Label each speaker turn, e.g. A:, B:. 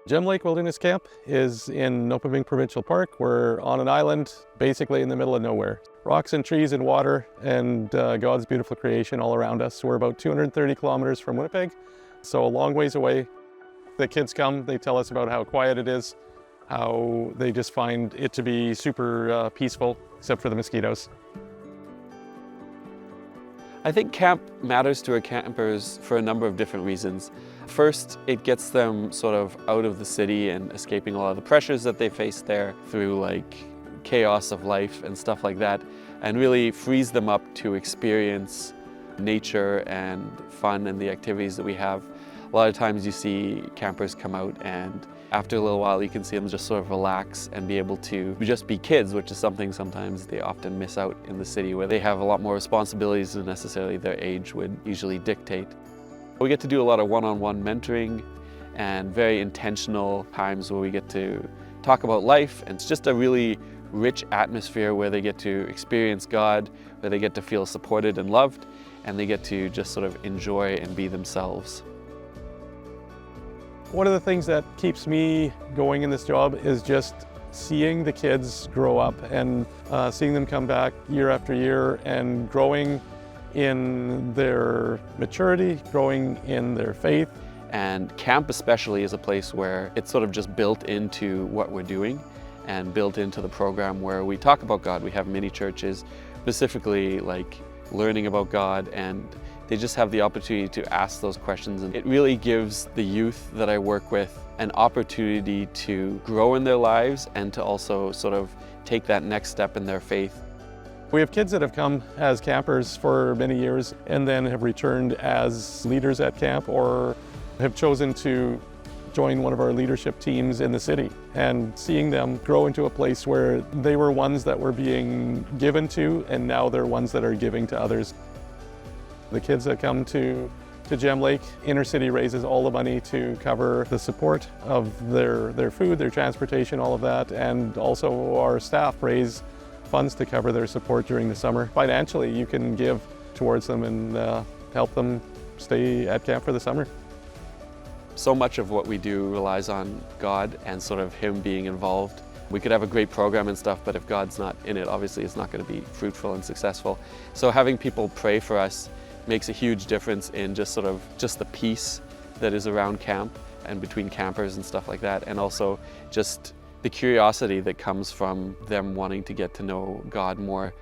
A: Gem Lake Wilderness Camp is in Nopaming Provincial Park. We're on an island, basically in the middle of nowhere. Rocks and trees and water and God's beautiful creation all around us. We're about 230 kilometers from Winnipeg, so a long ways away. The kids come, they tell us about how quiet it is, how they just find it to be super peaceful, except for the mosquitoes.
B: I think camp matters to our campers for a number of different reasons. First, it gets them sort of out of the city and escaping a lot of the pressures that they face there through like chaos of life and stuff like that, and really frees them up to experience nature and fun and the activities that we have. A lot of times you see campers come out and after a little while you can see them just sort of relax and be able to just be kids, which is something sometimes they often miss out in the city where they have a lot more responsibilities than necessarily their age would usually dictate. We get to do a lot of one-on-one mentoring and very intentional times where we get to talk about life, and it's just a really rich atmosphere where they get to experience God, where they get to feel supported and loved, and they get to just sort of enjoy and be themselves.
A: One of the things that keeps me going in this job is just seeing the kids grow up and seeing them come back year after year and growing in their maturity, growing in their faith.
B: And camp especially is a place where it's sort of just built into what we're doing and built into the program where we talk about God. We have mini churches specifically like learning about God, and they just have the opportunity to ask those questions. And it really gives the youth that I work with an opportunity to grow in their lives and to also sort of take that next step in their faith.
A: We have kids that have come as campers for many years and then have returned as leaders at camp or have chosen to join one of our leadership teams in the city, and seeing them grow into a place where they were ones that were being given to and now they're ones that are giving to others. The kids that come to Gem Lake, Inner City raises all the money to cover the support of their food, their transportation, all of that, and also our staff raise funds to cover their support during the summer. Financially, you can give towards them and help them stay at camp for the summer.
B: So much of what we do relies on God and sort of Him being involved. We could have a great program and stuff, but if God's not in it, obviously it's not going to be fruitful and successful. So having people pray for us makes a huge difference in just the peace that is around camp and between campers and stuff like that, and also just the curiosity that comes from them wanting to get to know God more.